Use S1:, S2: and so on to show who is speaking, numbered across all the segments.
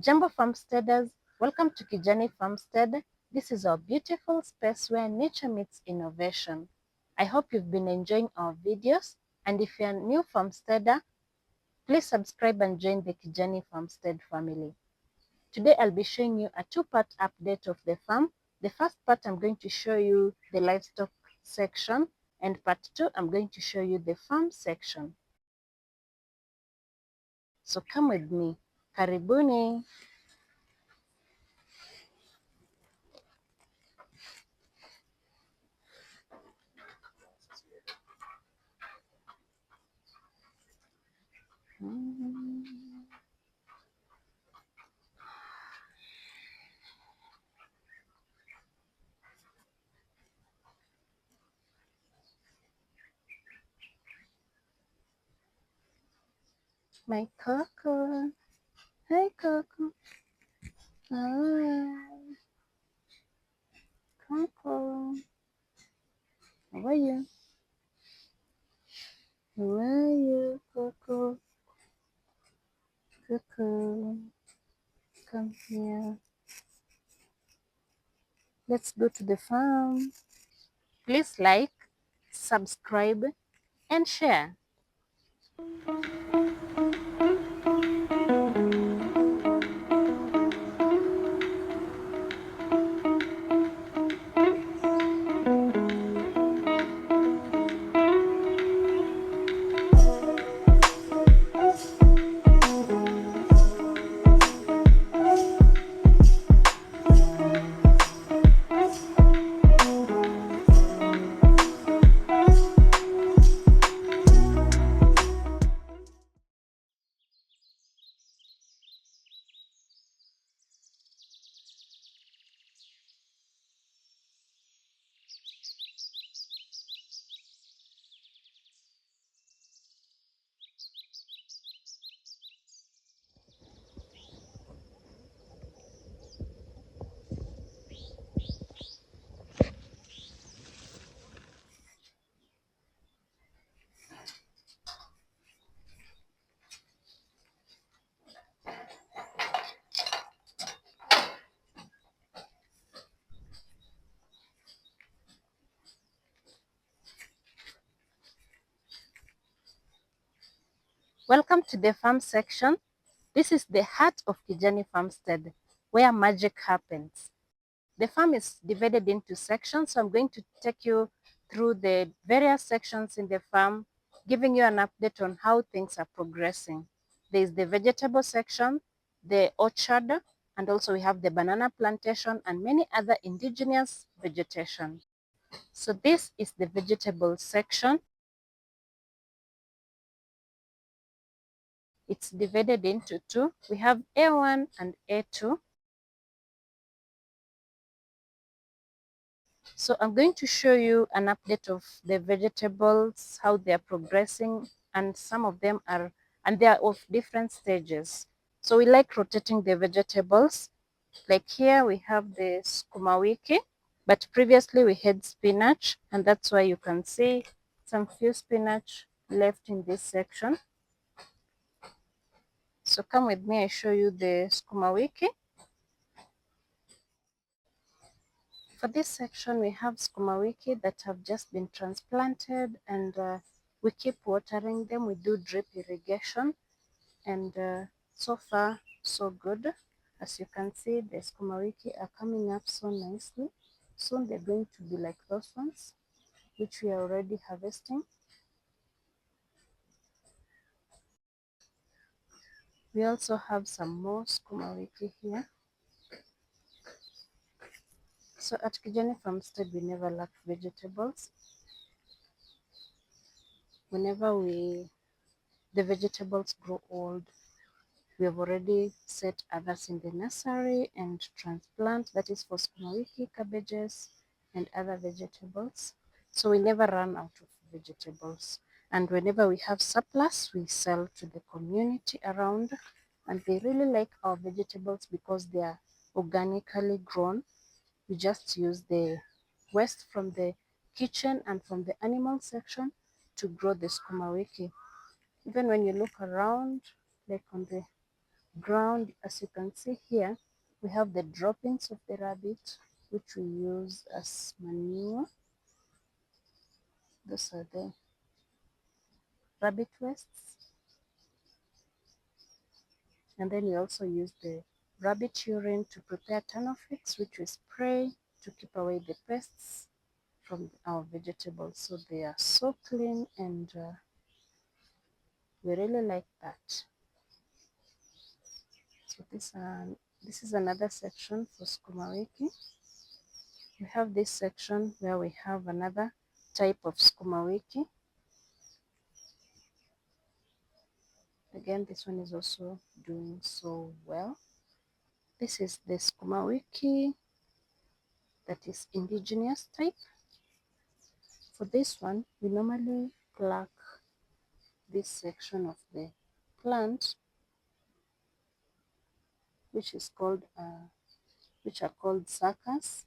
S1: Jambo Farmsteaders, welcome to Kijani Farmstead. This is our beautiful space where nature meets innovation. I hope you've been enjoying our videos, and if you're a new Farmsteader, please subscribe and join the Kijani Farmstead family. Today I'll be showing you a two-part update of the farm. The first part I'm going to show you the livestock section, and part 2 I'm going to show you the farm section. So come with me. Karibuni. My Coco. Hi, Coco. Hi, Coco. How are you? How are you, Coco? Coco, come here. Let's go to the farm. Please like, subscribe, and share. Welcome to the farm section. This is the heart of Kijani Farmstead, where magic happens. The farm is divided into sections, so I'm going to take you through the various sections in the farm, giving you an update on how things are progressing. There is the vegetable section, the orchard, and also we have the banana plantation and many other indigenous vegetation. So this is the vegetable section. It's divided into two. We have A1 and A2. So I'm going to show you an update of the vegetables, how they are progressing, and some of them are, and they are of different stages. So we like rotating the vegetables. Like here we have the sukuma wiki, but previously we had spinach, and that's why you can see some few spinach left in this section. So come with me, I show you the sukuma wiki. For this section, we have sukuma wiki that have just been transplanted, and we keep watering them. We do drip irrigation, and so far, so good. As you can see, the sukuma wiki are coming up so nicely. Soon they're going to be like those ones, which we are already harvesting. We also have some more sukuma wiki here. So at Kijani Farmstead, we never lack vegetables. Whenever the vegetables grow old, we have already set others in the nursery and transplant. That is for sukuma wiki, cabbages, and other vegetables. So we never run out of vegetables. And whenever we have surplus, we sell to the community around. And they really like our vegetables because they are organically grown. We just use the waste from the kitchen and from the animal section to grow the sukuma wiki. Even when you look around, like on the ground. As you can see here, we have the droppings of the rabbit, which we use as manure. Those are the rabbit wastes. And then we also use the rabbit urine to prepare Tano, which we spray to keep away the pests from our vegetables. So they are so clean, and we really like that. So this is another section for sukuma wiki. We have this section where we have another type of sukuma wiki. Again, this one is also doing so well. This is the sukuma wiki that is indigenous type. For this one, we normally pluck this section of the plant, which are called suckers.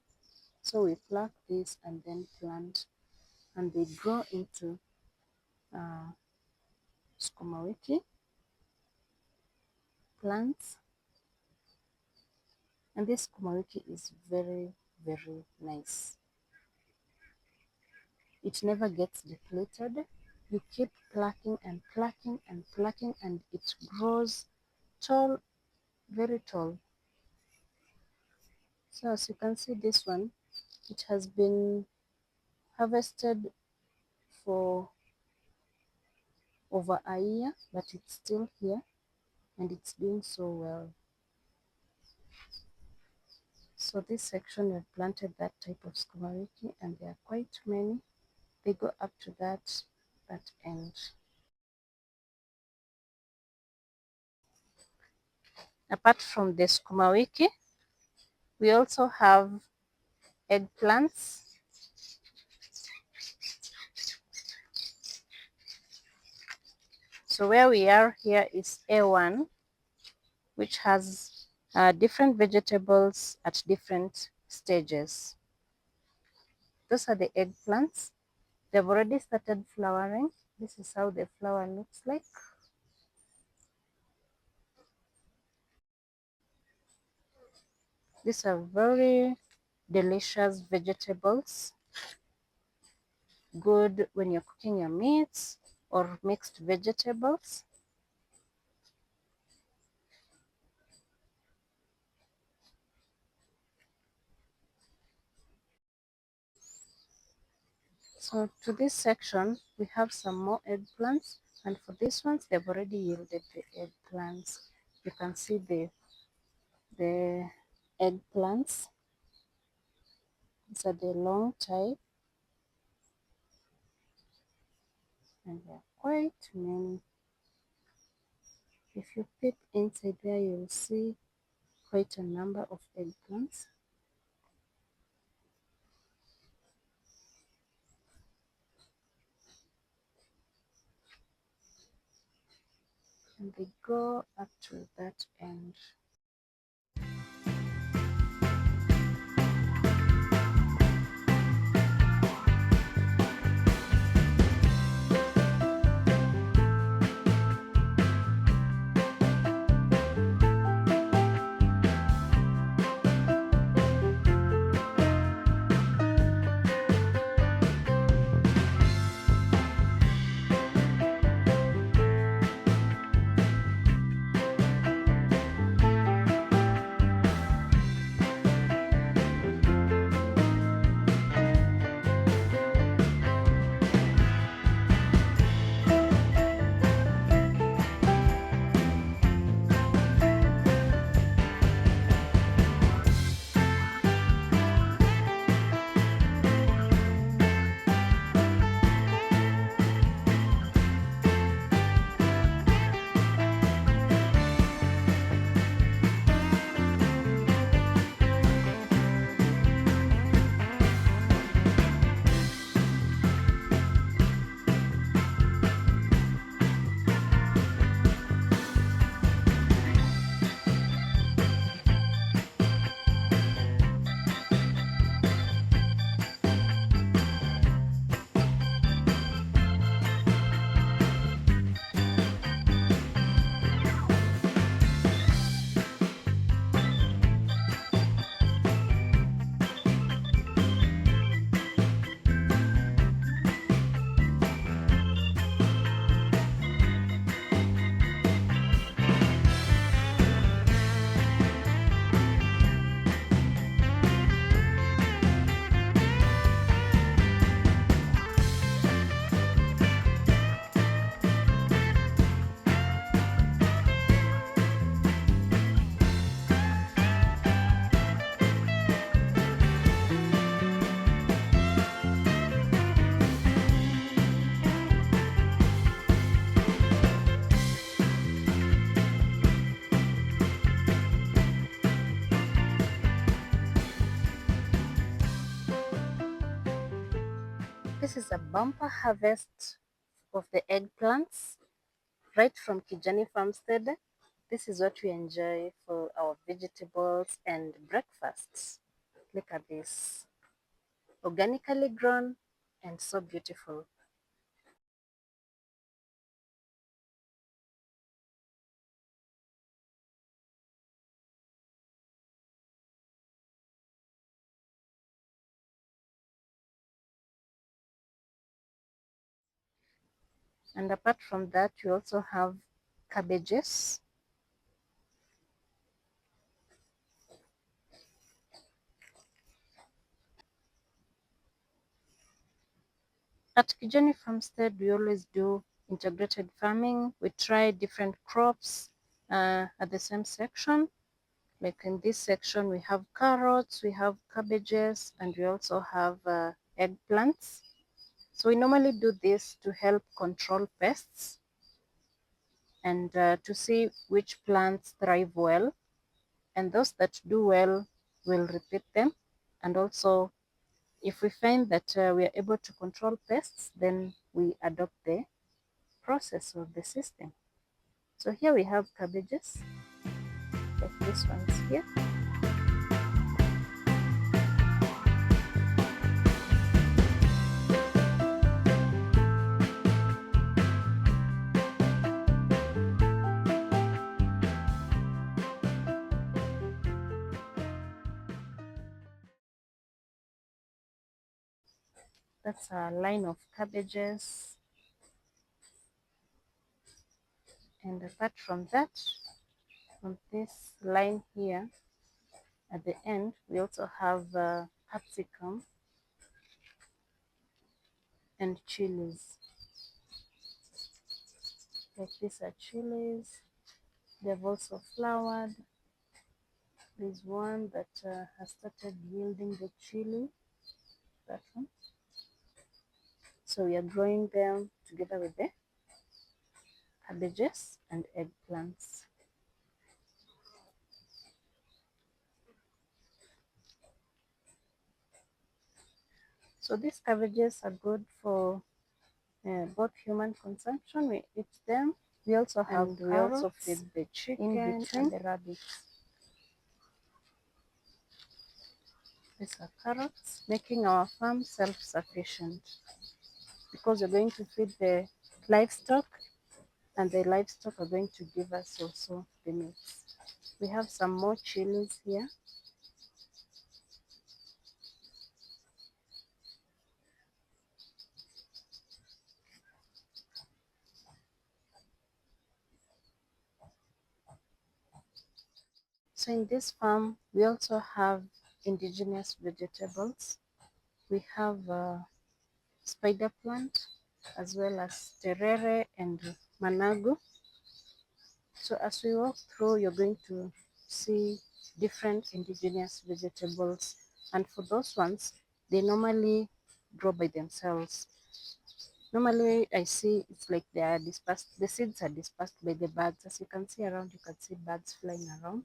S1: So we pluck this and then plant, and they grow into sukuma wiki plants. And this sukuma wiki is very, very nice. It never gets depleted. You keep plucking and plucking and plucking, and it grows tall, very tall. So as you can see, this one, it has been harvested for over a year, but it's still here and it's doing so well. So this section, we've planted that type of sukuma wiki, and there are quite many. They go up to that end. Apart from the sukuma wiki, we also have eggplants. So where we are here is A1, which has different vegetables at different stages. Those are the eggplants. They've already started flowering. This is how the flower looks like. These are very delicious vegetables. Good when you're cooking your meats or mixed vegetables. So to this section, we have some more eggplants, and for these ones, they've already yielded the eggplants. You can see the eggplants. These are the long type, and there are quite many. If you peep inside there, you'll see quite a number of eggplants. And they go up to that end. This is a bumper harvest of the eggplants right from Kijani Farmstead. This is what we enjoy for our vegetables and breakfasts. Look at this. Organically grown and so beautiful. And apart from that, we also have cabbages. At Kijani Farmstead, we always do integrated farming. We try different crops at the same section. Like in this section, we have carrots, we have cabbages, and we also have eggplants. So we normally do this to help control pests and to see which plants thrive well. And those that do well, will repeat them. And also, if we find that we are able to control pests, then we adopt the process of the system. So here we have cabbages, like this one's here. That's a line of cabbages. And apart from that, on this line here, at the end, we also have capsicum and chilies. Like these are chilies. They've also flowered. There's one that has started yielding the chili. That one. So we are growing them together with the cabbages and eggplants. So these cabbages are good for both human consumption. We eat them. We also have and we also feed the chicken and the rabbits. These are carrots, making our farm self-sufficient because we're going to feed the livestock and the livestock are going to give us also the meats. We have some more chilies here. So in this farm, we also have indigenous vegetables. We have spider plant as well as terere and managu. So as we walk through, you're going to see different indigenous vegetables. And for those ones, they normally grow by themselves. Normally, I see it's like they are dispersed, the seeds are dispersed by the birds. As you can see around, you can see birds flying around.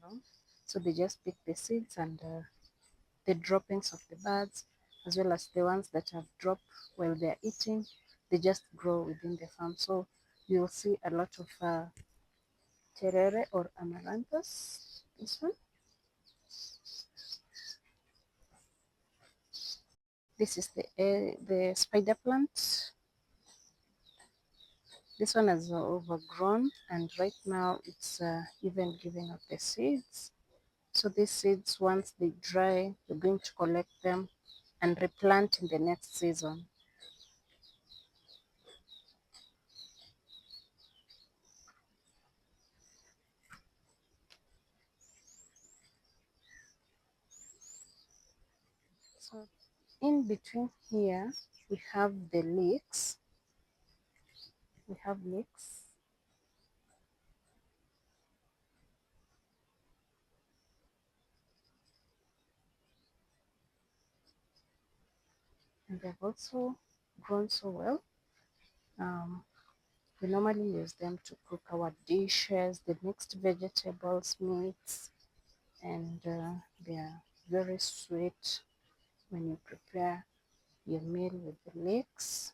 S1: So they just pick the seeds and the droppings of the birds, as well as the ones that have dropped while they're eating, they just grow within the farm. So you'll see a lot of terere or amaranthus. This one. This is the spider plant. This one is overgrown, and right now it's even giving up the seeds. So these seeds, once they dry, we're going to collect them and replant in the next season. So in between here, we have the leeks. We have leeks. And they've also grown so well. We normally use them to cook our dishes, the mixed vegetables, meats, and they are very sweet when you prepare your meal with the leeks.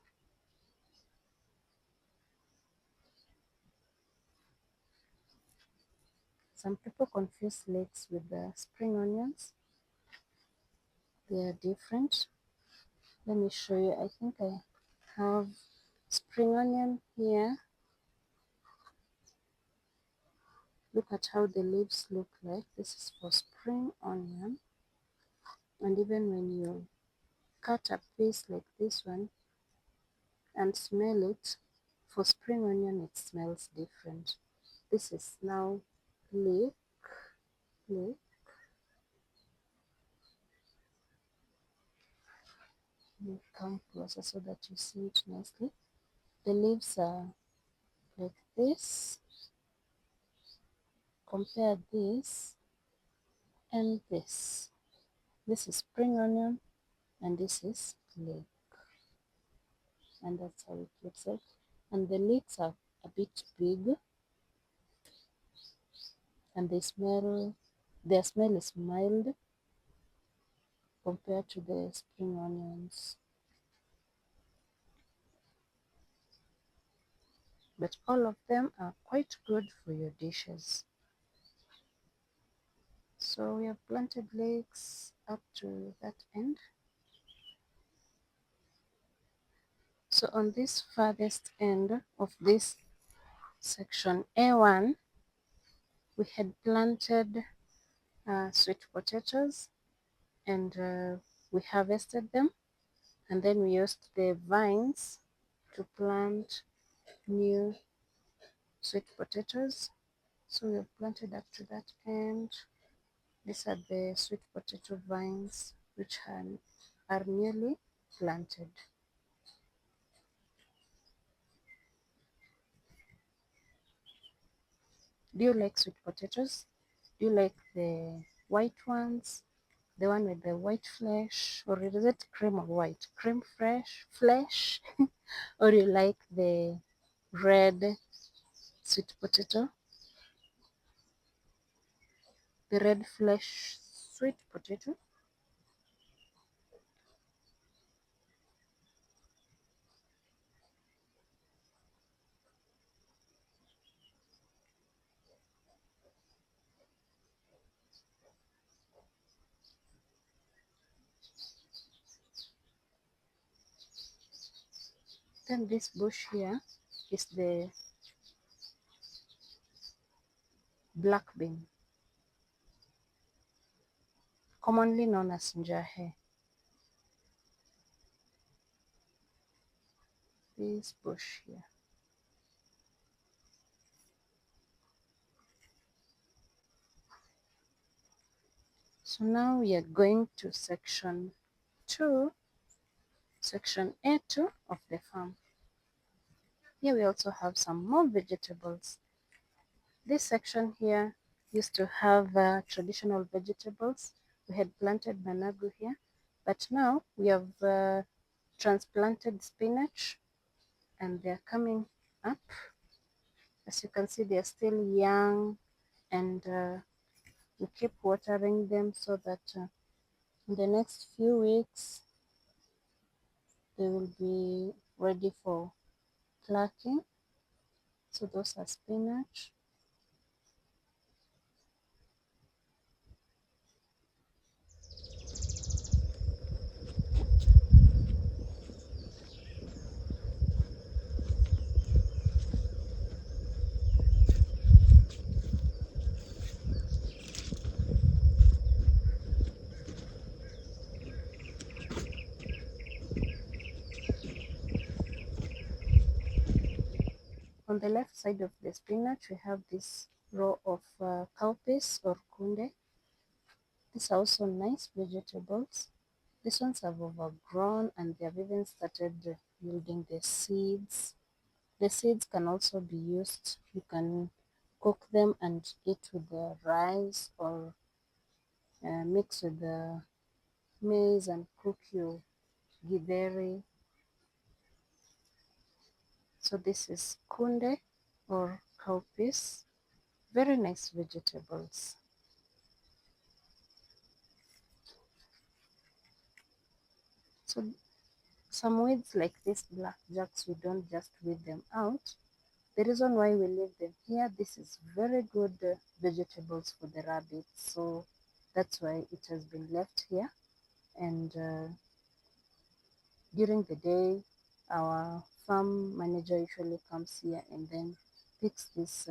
S1: Some people confuse leeks with the spring onions. They are different. Let me show you. I think I have spring onion here. Look at how the leaves look like. This is for spring onion. And even when you cut a piece like this one and smell it, for spring onion it smells different. This is now leek. Leek. Let me come closer so that you see it nicely. The leaves are like this. Compare this and this. This is spring onion and this is leek. And that's how it looks like. And the leeks are a bit big and their smell is mild compared to the spring onions. But all of them are quite good for your dishes. So we have planted leeks up to that end. So on this farthest end of this section A1, we had planted sweet potatoes and we harvested them, and then we used the vines to plant new sweet potatoes. So we have planted up to that end. These are the sweet potato vines which are newly planted. Do you like sweet potatoes? Do you like the white ones? The one with the white flesh? Or is it cream or white? Cream fresh flesh? Or you like the red sweet potato? The red flesh sweet potato? Then this bush here is the black bean, commonly known as njahe. This bush here. So now we are going to section 2, section A2 of the farm. Here we also have some more vegetables. This section here used to have traditional vegetables. We had planted managu here, but now we have transplanted spinach and they're coming up. As you can see, they're still young and we keep watering them so that in the next few weeks they will be ready for plucking. So those are spinach. On the left side of the spinach, we have this row of cowpeas or kunde. These are also nice vegetables. These ones have overgrown and they have even started yielding the seeds. The seeds can also be used. You can cook them and eat with the rice or mix with the maize and cook your githeri. So this is kunde or cowpeas. Very nice vegetables. So Some weeds like these blackjacks, we don't just weed them out. The reason why we leave them here, this is very good vegetables for the rabbits. So that's why it has been left here. And during the day, our farm manager usually comes here and then picks these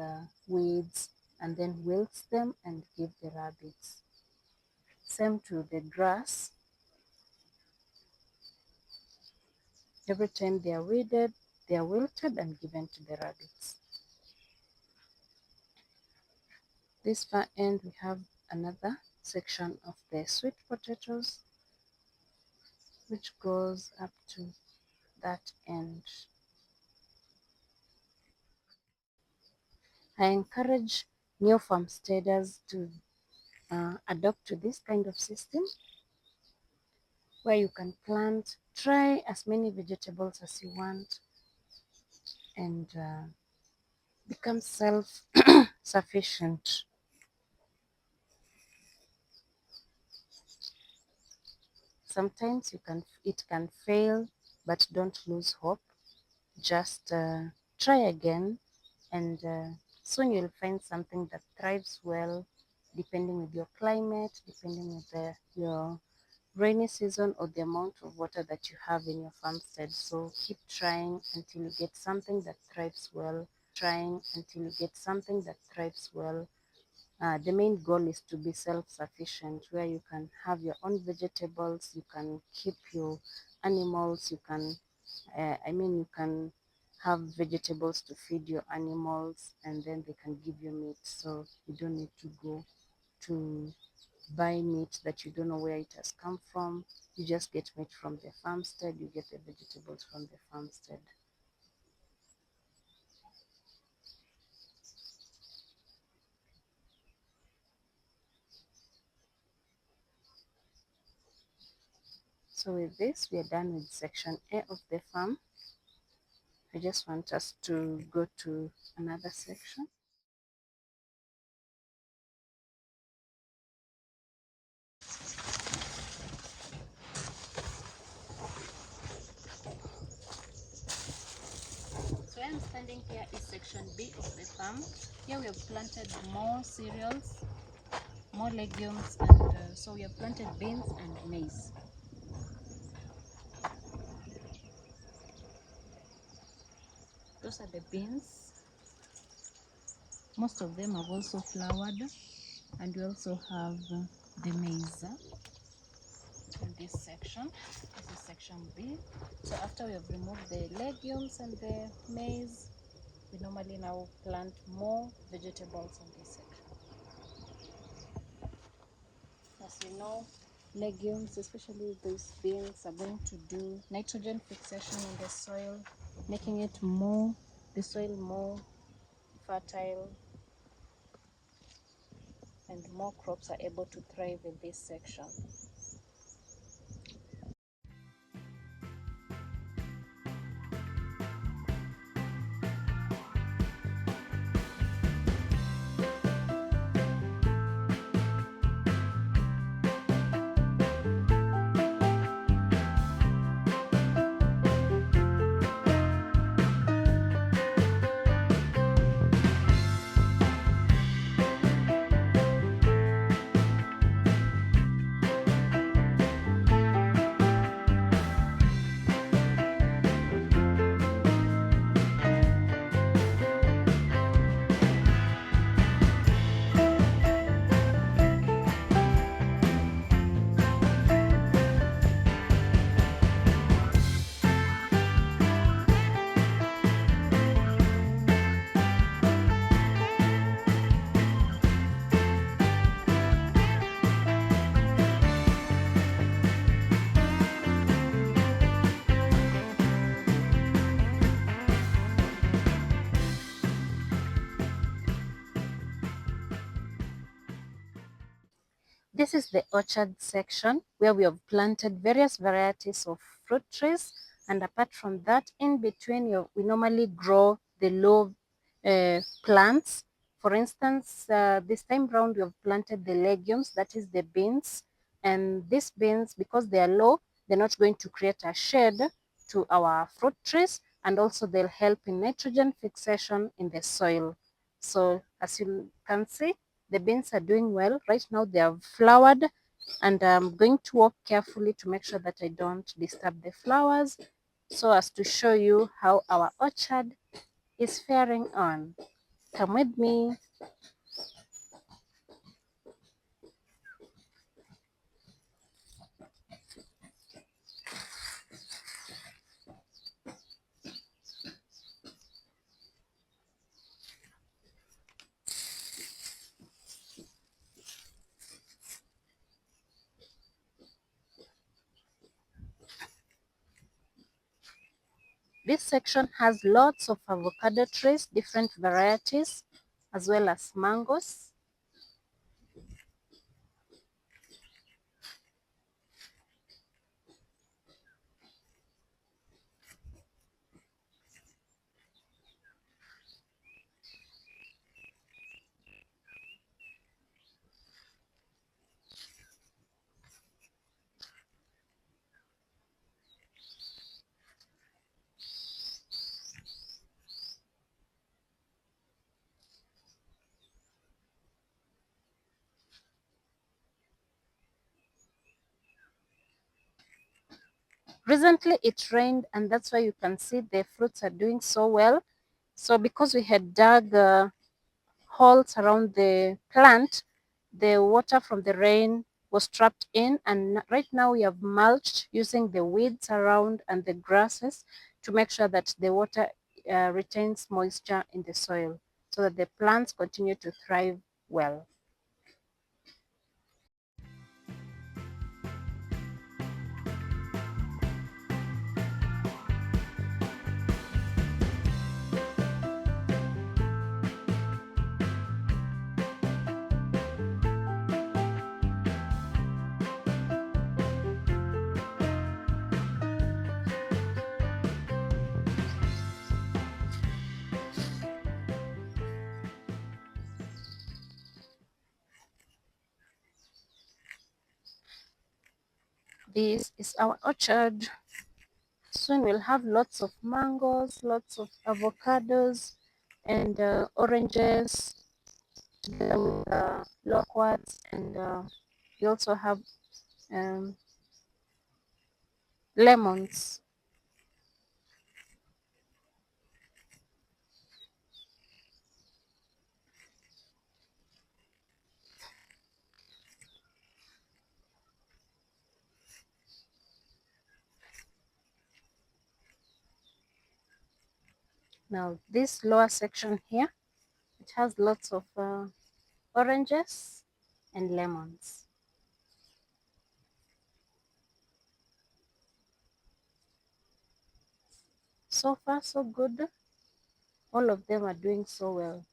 S1: weeds and then wilts them and give the rabbits. Same to the grass. Every time they are weeded, they are wilted and given to the rabbits. This far end, we have another section of the sweet potatoes, which goes up to that end. I encourage new farmsteaders to adopt to this kind of system where you can plant, try as many vegetables as you want, and become self-sufficient. Sometimes it can fail, but don't lose hope. Just try again, and soon you'll find something that thrives well, depending with your climate, depending with your rainy season or the amount of water that you have in your farmstead. So keep trying until you get something that thrives well. Trying until you get something that thrives well. The main goal is to be self-sufficient, where you can have your own vegetables, you can keep your animals, you can have vegetables to feed your animals, and then they can give you meat. So you don't need to go to buy meat that you don't know where it has come from. You just get meat from the farmstead, you get the vegetables from the farmstead. So with this, we are done with section A of the farm. I just want us to go to another section. So where I'm standing here is section B of the farm. Here we have planted more cereals, more legumes, and so we have planted beans and maize. Those are the beans. Most of them have also flowered, and we also have the maize in this section. This is section B. So after we have removed the legumes and the maize, we normally now plant more vegetables in this section. As you know, legumes, especially these beans, are going to do nitrogen fixation in the soil, making it the soil more fertile, and more crops are able to thrive in this section. This is the orchard section where we have planted various varieties of fruit trees, and apart from that, in between we normally grow the low plants. For instance, this time round we have planted the legumes, that is the beans, and these beans, because they are low, they're not going to create a shade, to our fruit trees, and also they'll help in nitrogen fixation in the soil. So as you can see, the beans are doing well. Right now they have flowered, and I'm going to walk carefully to make sure that I don't disturb the flowers, so as to show you how our orchard is faring on. Come with me. This section has lots of avocado trees, different varieties, as well as mangoes. Recently it rained, and that's why you can see the fruits are doing so well. So because we had dug holes around the plant, the water from the rain was trapped in, and right now we have mulched using the weeds around and the grasses to make sure that the water retains moisture in the soil so that the plants continue to thrive well. This is our orchard. Soon we'll have lots of mangoes, lots of avocados, and oranges, together with loquats, and we also have um, lemons. Now this lower section here, it has lots of oranges and lemons. So far so good. All of them are doing so well.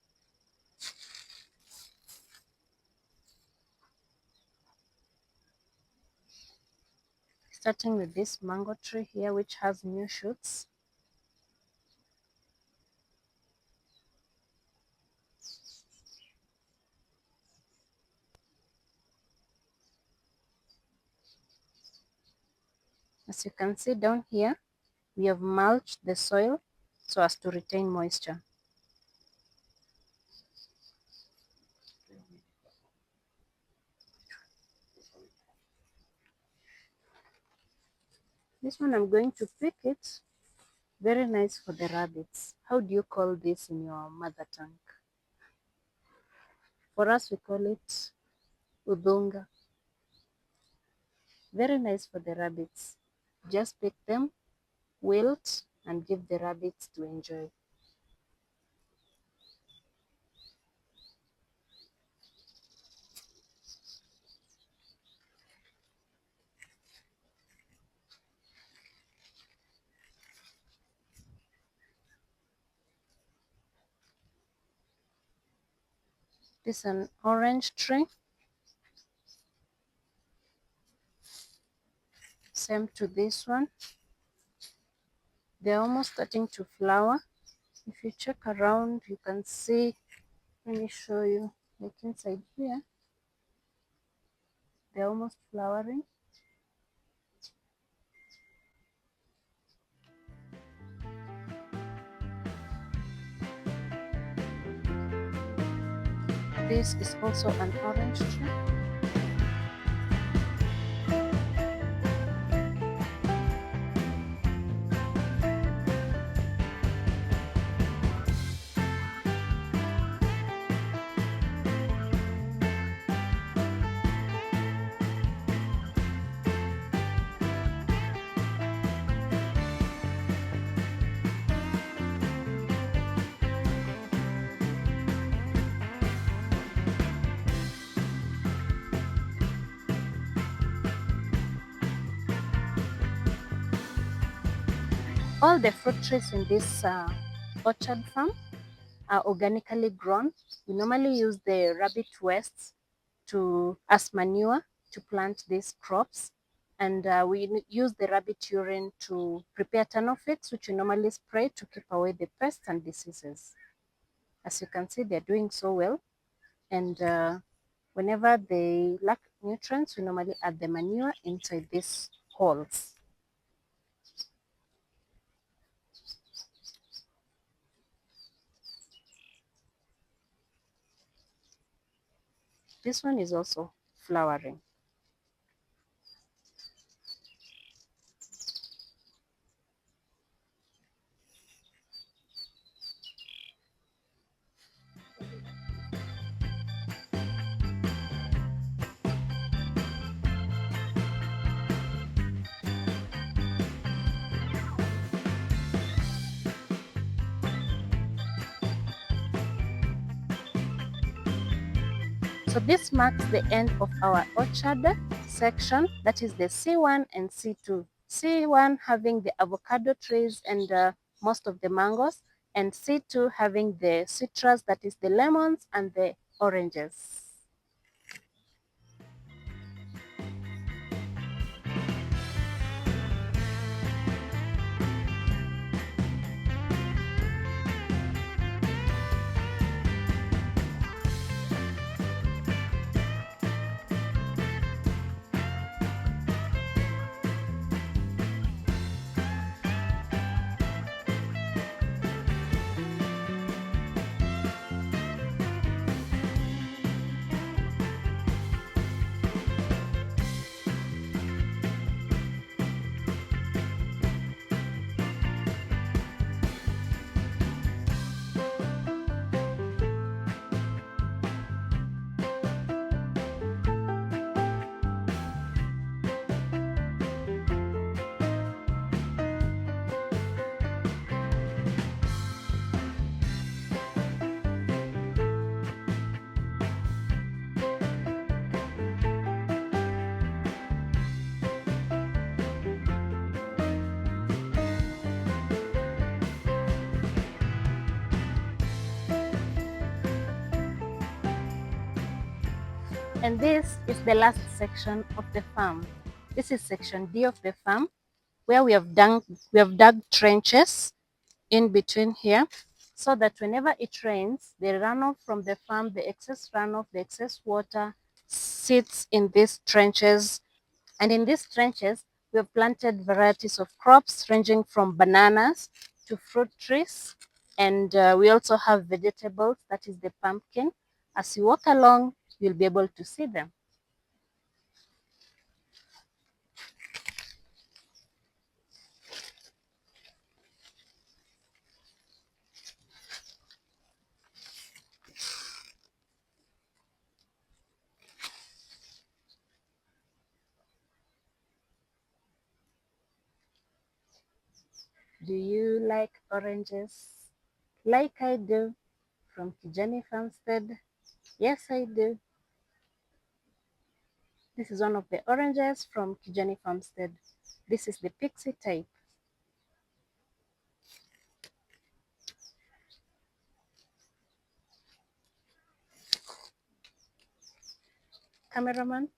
S1: Starting with this mango tree here, which has new shoots. As you can see down here, we have mulched the soil so as to retain moisture. This one I'm going to pick it. Very nice for the rabbits. How do you call this in your mother tongue? For us, we call it udunga. Very nice for the rabbits. Just pick them, wilt, and give the rabbits to enjoy. This is an orange tree. Same to this one. They're almost starting to flower. If you check around, you can see, let me show you, like inside here, they're almost flowering. This is also an orange tree. All the fruit trees in this orchard farm are organically grown. We normally use the rabbit waste as manure to plant these crops. And we use the rabbit urine to prepare Tano feeds, which we normally spray to keep away the pests and diseases. As you can see, they're doing so well. And whenever they lack nutrients, we normally add the manure inside these holes. This one is also flowering. So this marks the end of our orchard section, that is the C1 and C2. C1 having the avocado trees and most of the mangoes, and C2 having the citrus, that is the lemons and the oranges. And this is the last section of the farm. This is section D of the farm, where we have dug trenches in between here, so that whenever it rains, the runoff from the farm, the excess runoff, the excess water sits in these trenches. And in these trenches, we have planted varieties of crops ranging from bananas to fruit trees. And we also have vegetables, that is the pumpkin. As you walk along, you'll be able to see them. Do you like oranges? Like I do, from Kijani Farmstead. Yes, I do. This is one of the oranges from Kijani Farmstead. This is the pixie type. Cameraman?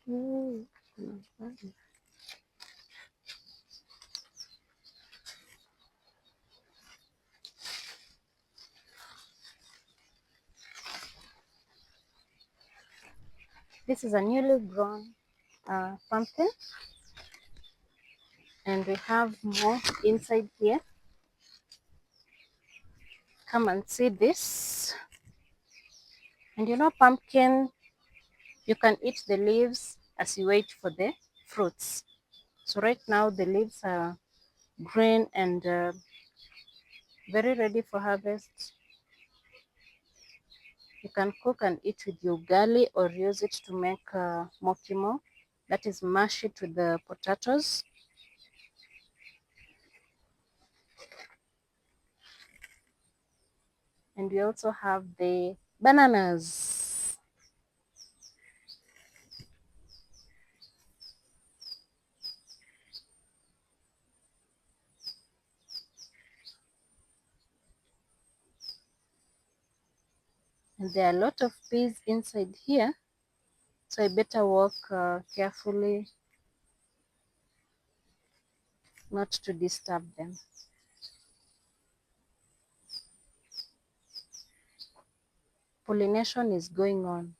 S1: Mm. This is a newly grown pumpkin, and we have more inside here. come and see this. And you know, pumpkin, you can eat the leaves as you wait for the fruits. So right now the leaves are green and very ready for harvest. You can cook and eat with your ugali or use it to make mokimo, that is mash it with the potatoes. And we also have the bananas. And there are a lot of bees inside here, so I better walk carefully not to disturb them. Pollination is going on.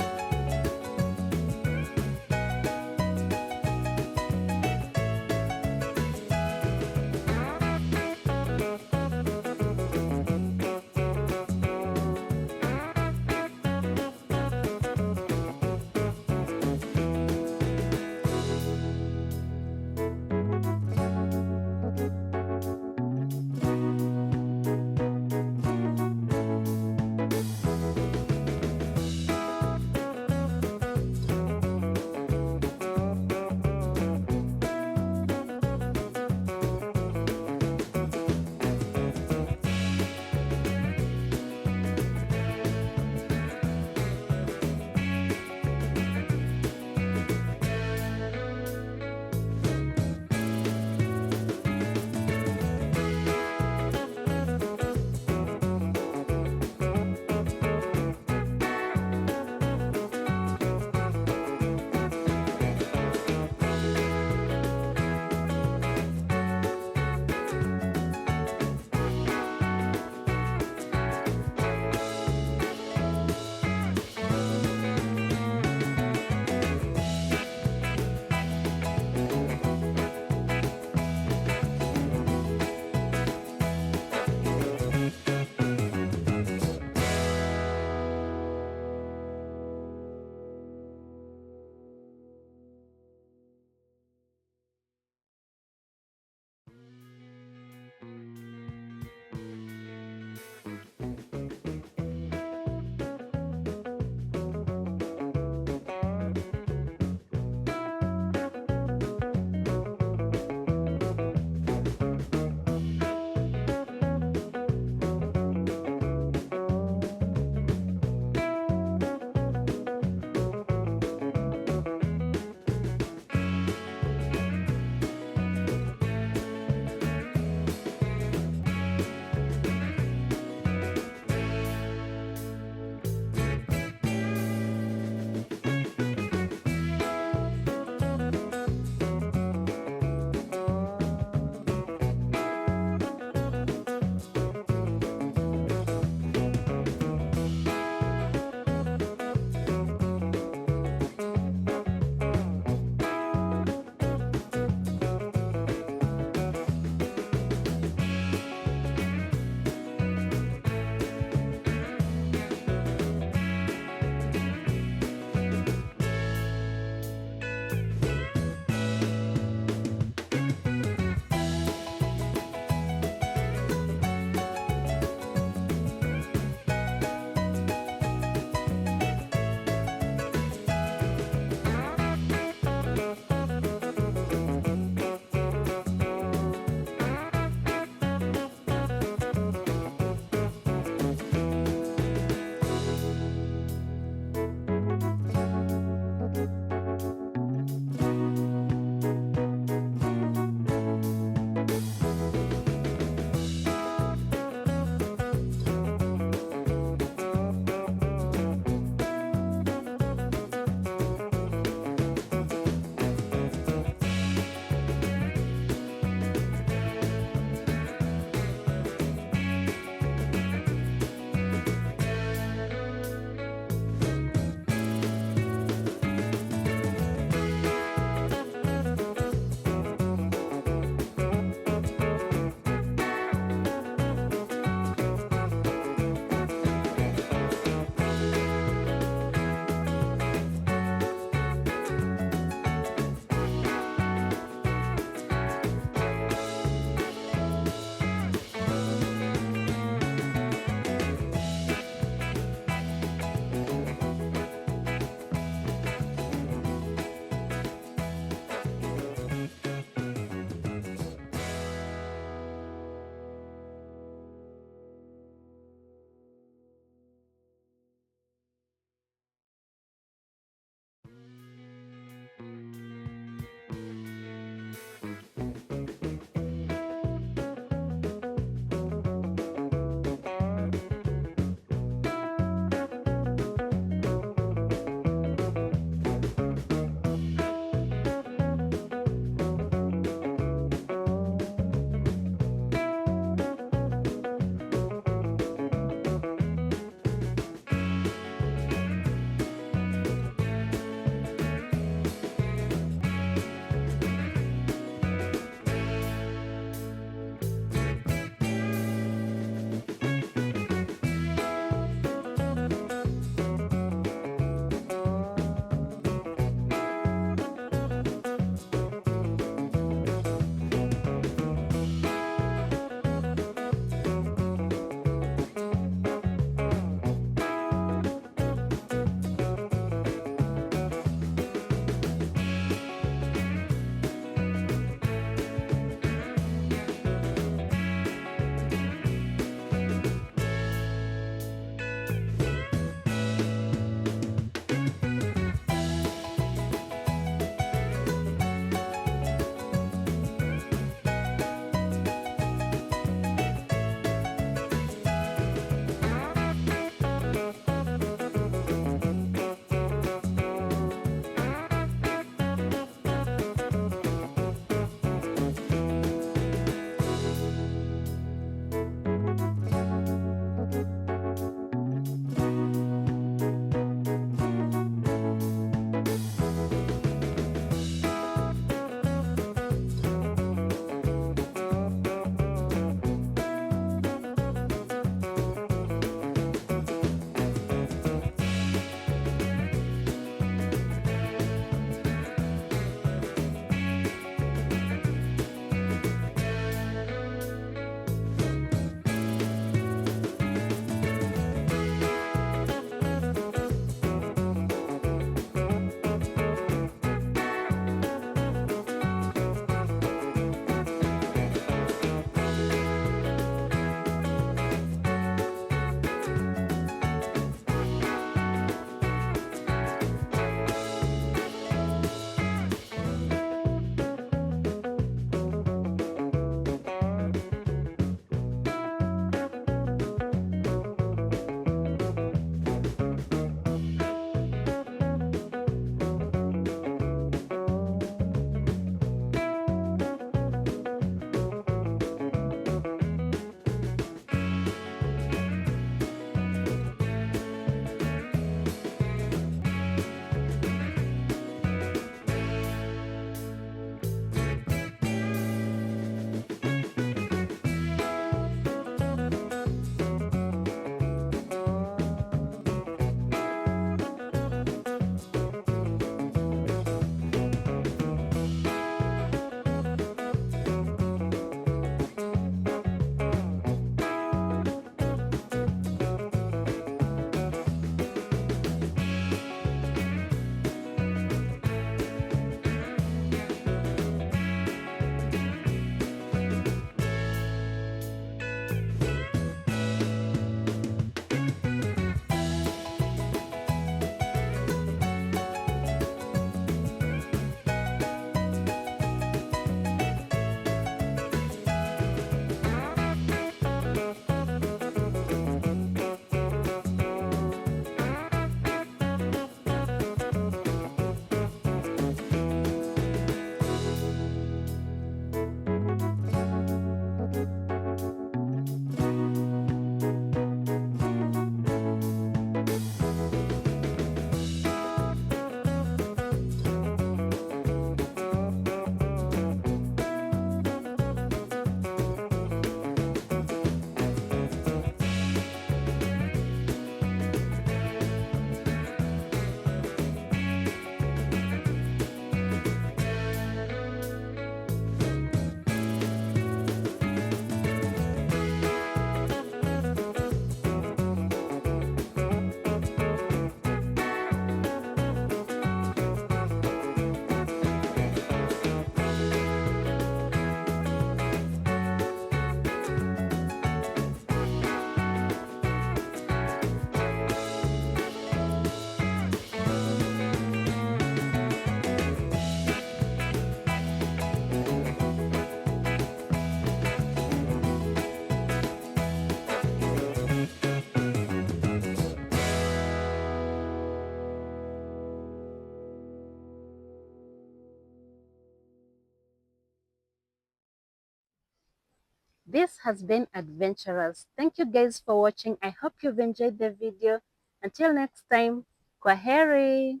S1: This has been adventurous. Thank you guys for watching. I hope you've enjoyed the video. Until next time, kwaheri.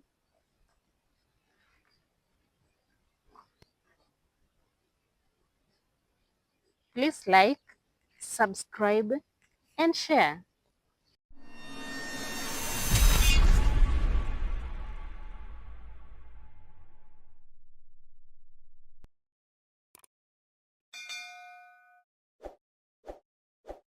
S1: Please like, subscribe, and share.